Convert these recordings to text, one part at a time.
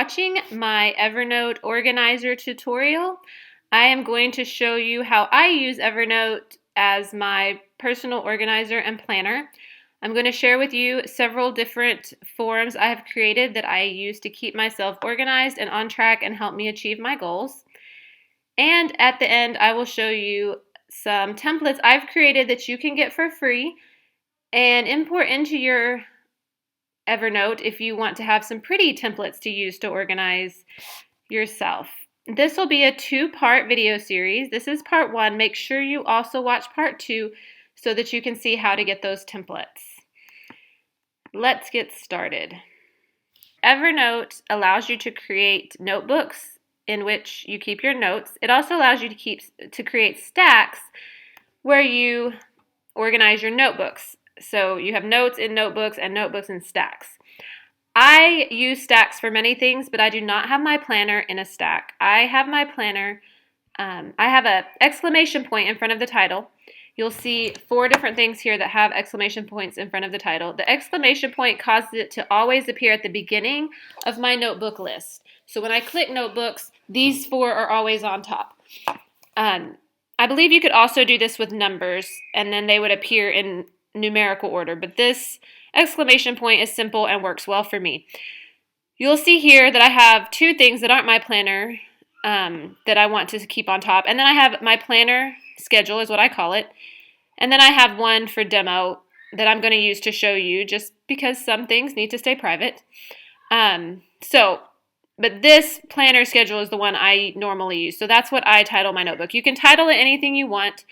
watching my Evernote organizer tutorial. I am going to show you how I use Evernote as my personal organizer and planner. I'm going to share with you several different forms I have created that I use to keep myself organized and on track and help me achieve my goals. And at the end, I will show you some templates I've created that you can get for free and import into your Evernote if you want to have some pretty templates to use to organize yourself. This will be a two-part video series. This is part one. Make sure you also watch part two so that you can see how to get those templates. Let's get started. Evernote allows you to create notebooks in which you keep your notes. It also allows you to create stacks where you organize your notebooks. So you have notes in notebooks and notebooks in stacks. I use stacks for many things, but I do not have my planner in a stack. I have my planner, I have an exclamation point in front of the title. You'll see 4 different things here that have exclamation points in front of the title. The exclamation point causes it to always appear at the beginning of my notebook list. So when I click notebooks, these 4 are always on top. I believe you could also do this with numbers, and then they would appear in numerical order, but this exclamation point is simple and works well for me. You'll see here that I have 2 things that aren't my planner that I want to keep on top, and then I have my planner schedule is what I call it, and then I have one for demo that I'm going to use to show you just because some things need to stay private. But this planner schedule is the one I normally use, so that's what I title my notebook. You can title it anything you want.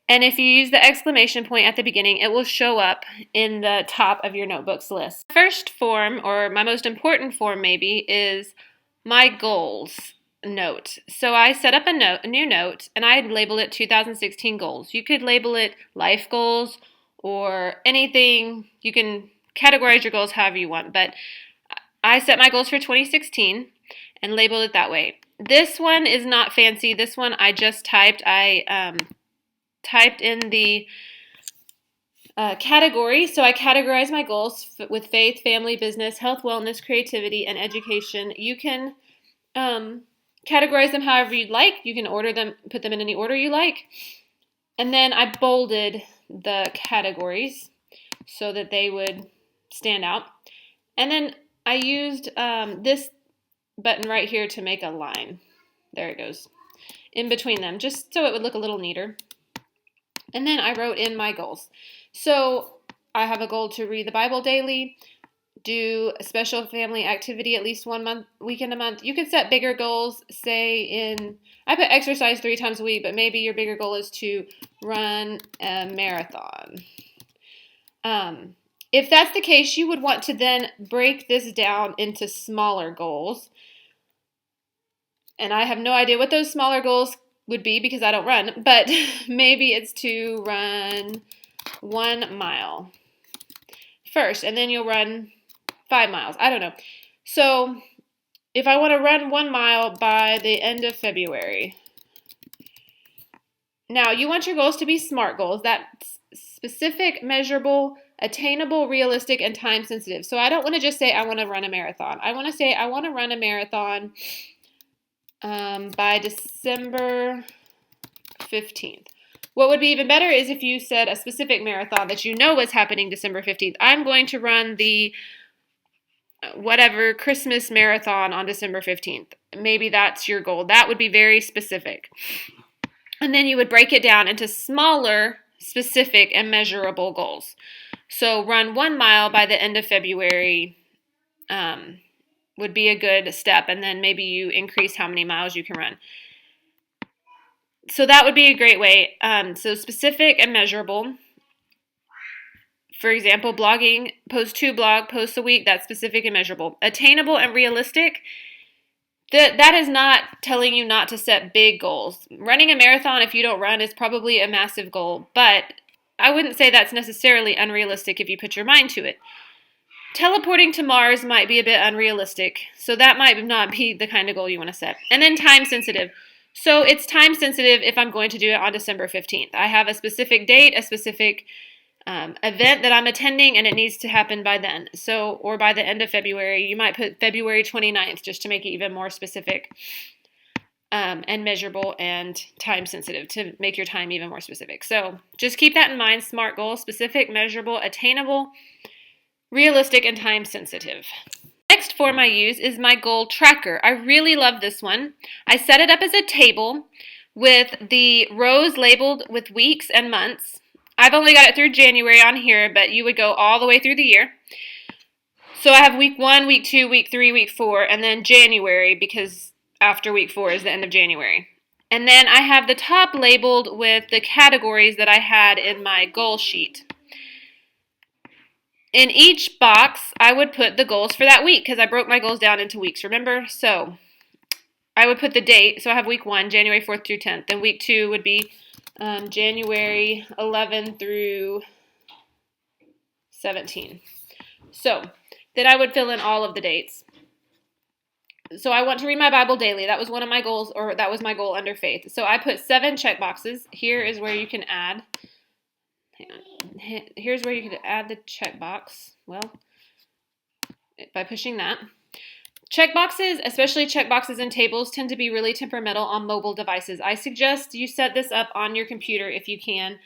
And if you use the exclamation point at the beginning, it will show up in the top of your notebooks list. First form, or my most important form maybe, is my goals note. So I set up a new note, and I labeled it 2016 goals. You could label it life goals or anything. You can categorize your goals however you want, but I set my goals for 2016 and labeled it that way. This one is not fancy. This one I just typed. I typed in the category. So I categorize my goals with faith, family, business, health, wellness, creativity, and education. You can categorize them however you'd like. You can order them, put them in any order you like. And then I bolded the categories so that they would stand out. And then I used this button right here to make a line. There it goes. In between them, just so it would look a little neater. And then I wrote in my goals. So I have a goal to read the Bible daily, do a special family activity at least 1 weekend a month. You can set bigger goals, I put exercise 3 times a week, but maybe your bigger goal is to run a marathon. If that's the case, you would want to then break this down into smaller goals. And I have no idea what those smaller goals would be because I don't run, but maybe it's to run 1 mile first, and then you'll run 5 miles. I don't know. So if I want to run 1 mile by the end of February, now you want your goals to be SMART goals. That's specific, measurable, attainable, realistic, and time sensitive. So I don't want to just say I want to run a marathon. I want to say I want to run a marathon by December 15th. What would be even better is if you said a specific marathon that you know was happening December 15th. I'm going to run the whatever Christmas marathon on December 15th. Maybe that's your goal. That would be very specific. And then you would break it down into smaller, specific, and measurable goals. So run 1 mile by the end of February would be a good step, and then maybe you increase how many miles you can run. So that would be a great way. So specific and measurable. For example, blogging, post 2 blog posts a week, that's specific and measurable. Attainable and realistic, that is not telling you not to set big goals. Running a marathon, if you don't run, is probably a massive goal, but I wouldn't say that's necessarily unrealistic if you put your mind to it. Teleporting to Mars might be a bit unrealistic, so that might not be the kind of goal you want to set. And then time sensitive. So it's time sensitive if I'm going to do it on December 15th. I have a specific date, a specific event that I'm attending, and it needs to happen by then. So, or by the end of February. You might put February 29th just to make it even more specific and measurable and time sensitive to make your time even more specific. So just keep that in mind. SMART goals: specific, measurable, attainable, realistic, and time sensitive. Next form I use is my goal tracker. I really love this one. I set it up as a table with the rows labeled with weeks and months. I've only got it through January on here, but you would go all the way through the year. So I have week 1, week 2, week 3, week 4, and then January, because after week 4 is the end of January. And then I have the top labeled with the categories that I had in my goal sheet. In each box, I would put the goals for that week because I broke my goals down into weeks, remember? So I would put the date. So I have week 1, January 4th through 10th. Then week 2 would be January 11 through 17. So then I would fill in all of the dates. So I want to read my Bible daily. That was one of my goals, or that was my goal under faith. So I put 7 check boxes. Here is where you can add. Hang on. Here's where you can add the check box. Well, by pushing that. Check boxes, especially check boxes in tables, tend to be really temperamental on mobile devices. I suggest you set this up on your computer if you can.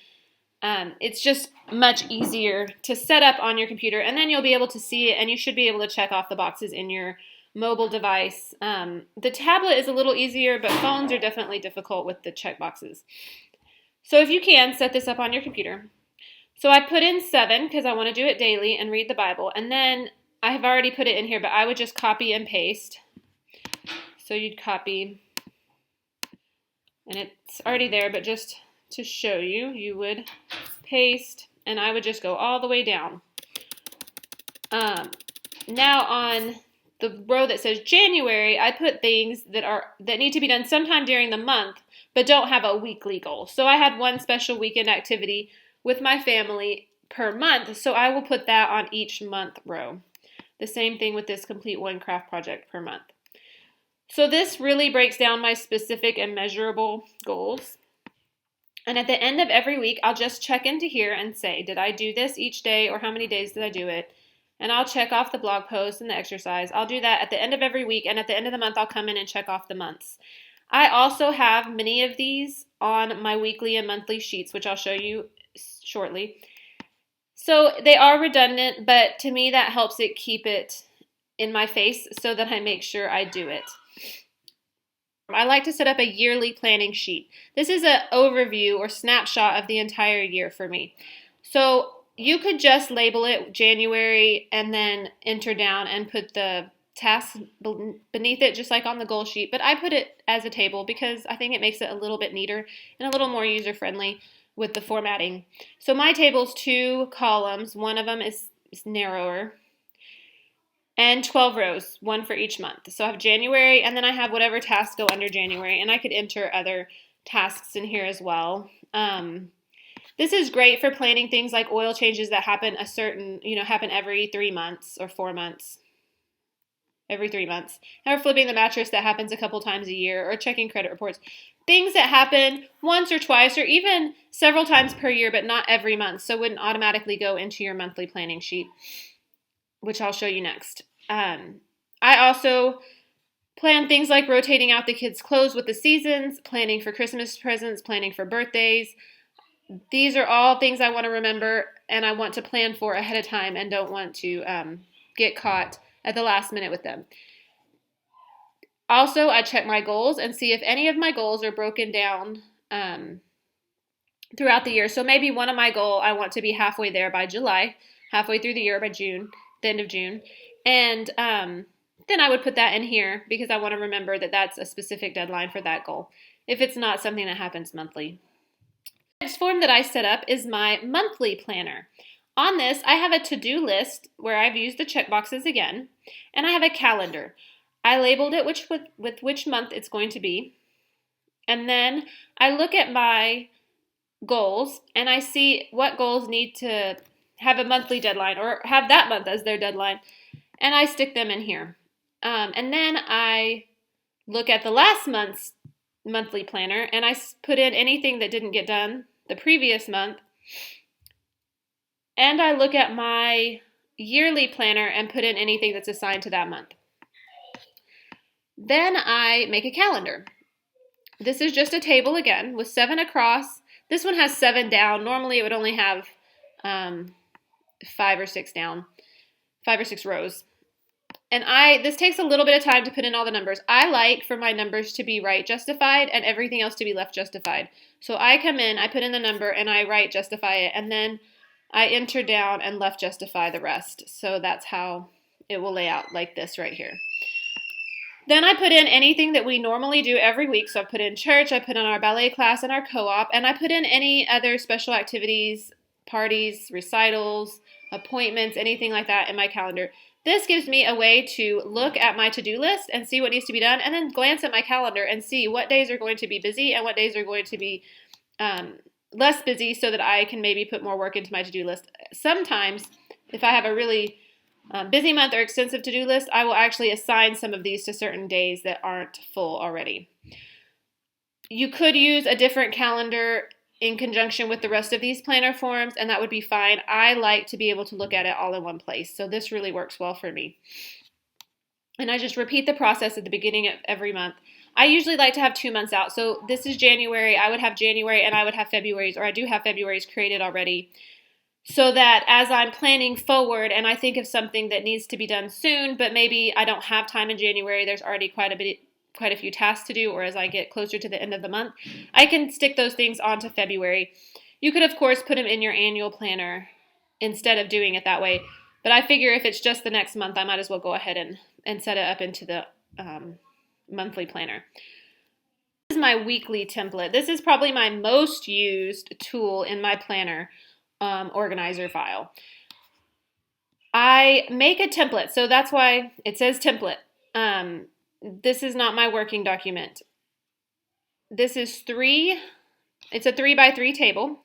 It's just much easier to set up on your computer, and then you'll be able to see it, and you should be able to check off the boxes in your mobile device. The tablet is a little easier, but phones are definitely difficult with the check boxes. So if you can, set this up on your computer. So I put in 7 because I want to do it daily and read the Bible, and then I have already put it in here, but I would just copy and paste. So you'd copy, and it's already there, but just to show you, you would paste, and I would just go all the way down. Now on the row that says January, I put things that need to be done sometime during the month, but don't have a weekly goal. So I had one special weekend activity with my family per month, so I will put that on each month row. The same thing with this complete one craft project per month. So this really breaks down my specific and measurable goals. And at the end of every week, I'll just check into here and say, did I do this each day, or how many days did I do it? And I'll check off the blog post and the exercise. I'll do that at the end of every week, and at the end of the month, I'll come in and check off the months. I also have many of these on my weekly and monthly sheets, which I'll show you shortly. So they are redundant, but to me that helps it keep it in my face so that I make sure I do it. I like to set up a yearly planning sheet. This is an overview or snapshot of the entire year for me. So you could just label it January and then enter down and put the tasks beneath it, just like on the goal sheet. But I put it as a table because I think it makes it a little bit neater and a little more user-friendly with the formatting. So my table's 2 columns. One of them is narrower. And 12 rows, 1 for each month. So I have January, and then I have whatever tasks go under January, and I could enter other tasks in here as well. This is great for planning things like oil changes that happen happen every 3 months or 4 months. Every 3 months. Or flipping the mattress that happens a couple times a year, or checking credit reports. Things that happen once or twice, or even several times per year, but not every month, so wouldn't automatically go into your monthly planning sheet, which I'll show you next. I also plan things like rotating out the kids' clothes with the seasons, planning for Christmas presents, planning for birthdays. These are all things I want to remember and I want to plan for ahead of time and don't want to get caught at the last minute with them. Also, I check my goals and see if any of my goals are broken down throughout the year. So maybe one of my goals, I want to be halfway there by July, halfway through the year by June, the end of June. And then I would put that in here because I want to remember that that's a specific deadline for that goal if it's not something that happens monthly. The next form that I set up is my monthly planner. On this, I have a to-do list where I've used the check boxes again, and I have a calendar. I labeled it with which month it's going to be, and then I look at my goals and I see what goals need to have a monthly deadline or have that month as their deadline, and I stick them in here. And then I look at the last month's monthly planner and I put in anything that didn't get done the previous month and I look at my yearly planner and put in anything that's assigned to that month. Then I make a calendar. This is just a table again with 7 across. This one has 7 down. Normally it would only have 5 or 6 down, 5 or 6 rows. And this takes a little bit of time to put in all the numbers. I like for my numbers to be right justified and everything else to be left justified. So I come in, I put in the number, and I right justify it, and then I enter down and left justify the rest. So that's how it will lay out, like this right here. Then I put in anything that we normally do every week. So I put in church, I put in our ballet class and our co-op, and I put in any other special activities, parties, recitals, appointments, anything like that in my calendar. This gives me a way to look at my to-do list and see what needs to be done, and then glance at my calendar and see what days are going to be busy and what days are going to be less busy, so that I can maybe put more work into my to-do list. Sometimes, if I have a really busy month or extensive to-do list, I will actually assign some of these to certain days that aren't full already. You could use a different calendar in conjunction with the rest of these planner forms, and that would be fine. I like to be able to look at it all in one place, so this really works well for me. And I just repeat the process at the beginning of every month. I usually like to have 2 months out, so this is January. I would have January and I would have February's, or I do have February's created already, so that as I'm planning forward and I think of something that needs to be done soon, but maybe I don't have time in January, there's already quite a few tasks to do, or as I get closer to the end of the month, I can stick those things onto February. You could, of course, put them in your annual planner instead of doing it that way, but I figure if it's just the next month, I might as well go ahead and set it up into the monthly planner. This is my weekly template. This is probably my most used tool in my planner organizer file. I make a template, so that's why it says template. This is not my working document. This is it's a 3x3 table.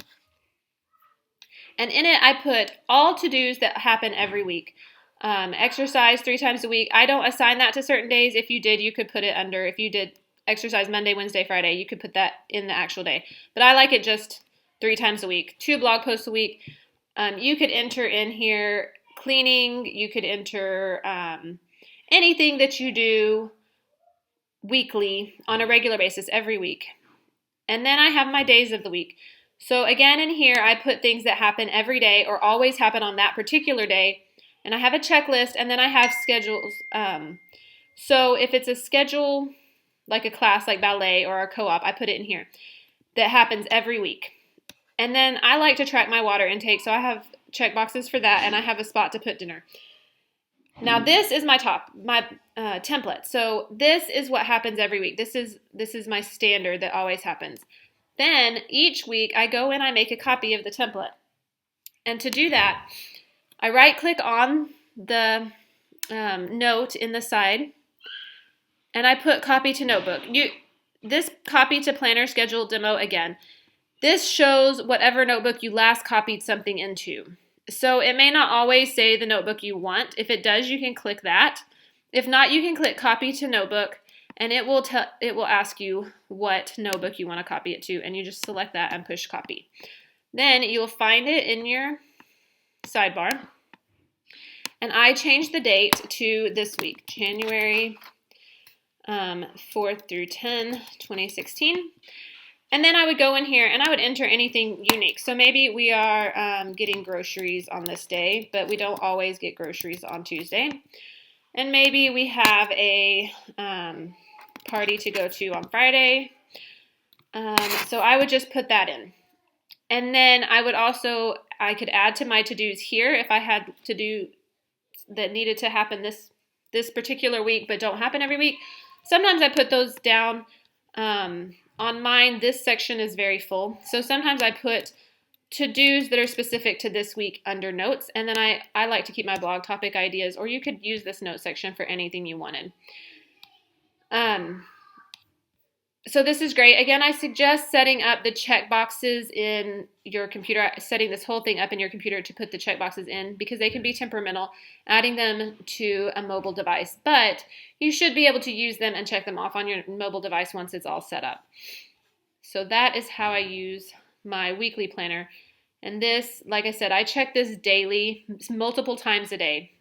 And in it, I put all to-dos that happen every week. Exercise 3 times a week. I don't assign that to certain days. If you did, you could put it under. If you did exercise Monday, Wednesday, Friday, you could put that in the actual day. But I like it just 3 times a week. 2 blog posts a week. You could enter in here cleaning. You could enter anything that you do weekly on a regular basis every week. And then I have my days of the week. So again, in here, I put things that happen every day or always happen on that particular day. And I have a checklist, and then I have schedules. So if it's a schedule, like a class like ballet or a co-op, I put it in here. That happens every week. And then I like to track my water intake, so I have check boxes for that, and I have a spot to put dinner. Now this is my template. So this is what happens every week. This is my standard that always happens. Then each week I go in, I make a copy of the template. And to do that, I right click on the note in the side, and I put copy to notebook. This copy to planner schedule demo again. This shows whatever notebook you last copied something into. So it may not always say the notebook you want. If it does, you can click that. If not, you can click copy to notebook, and it will ask you what notebook you want to copy it to, and you just select that and push copy. Then you'll find it in your sidebar. And I changed the date to this week, January 4th through 10, 2016. And then I would go in here and I would enter anything unique. So maybe we are getting groceries on this day, but we don't always get groceries on Tuesday. And maybe we have a party to go to on Friday. So I would just put that in. And then I could add to my to-dos here if I had to-do that needed to happen this particular week but don't happen every week. Sometimes I put those down. On mine, this section is very full. So sometimes I put to-dos that are specific to this week under notes. And then I like to keep my blog topic ideas, or you could use this note section for anything you wanted. So this is great. Again, I suggest setting up the check boxes in your computer, setting this whole thing up in your computer to put the check boxes in, because they can be temperamental, adding them to a mobile device. But you should be able to use them and check them off on your mobile device once it's all set up. So that is how I use my weekly planner. And this, like I said, I check this daily, multiple times a day.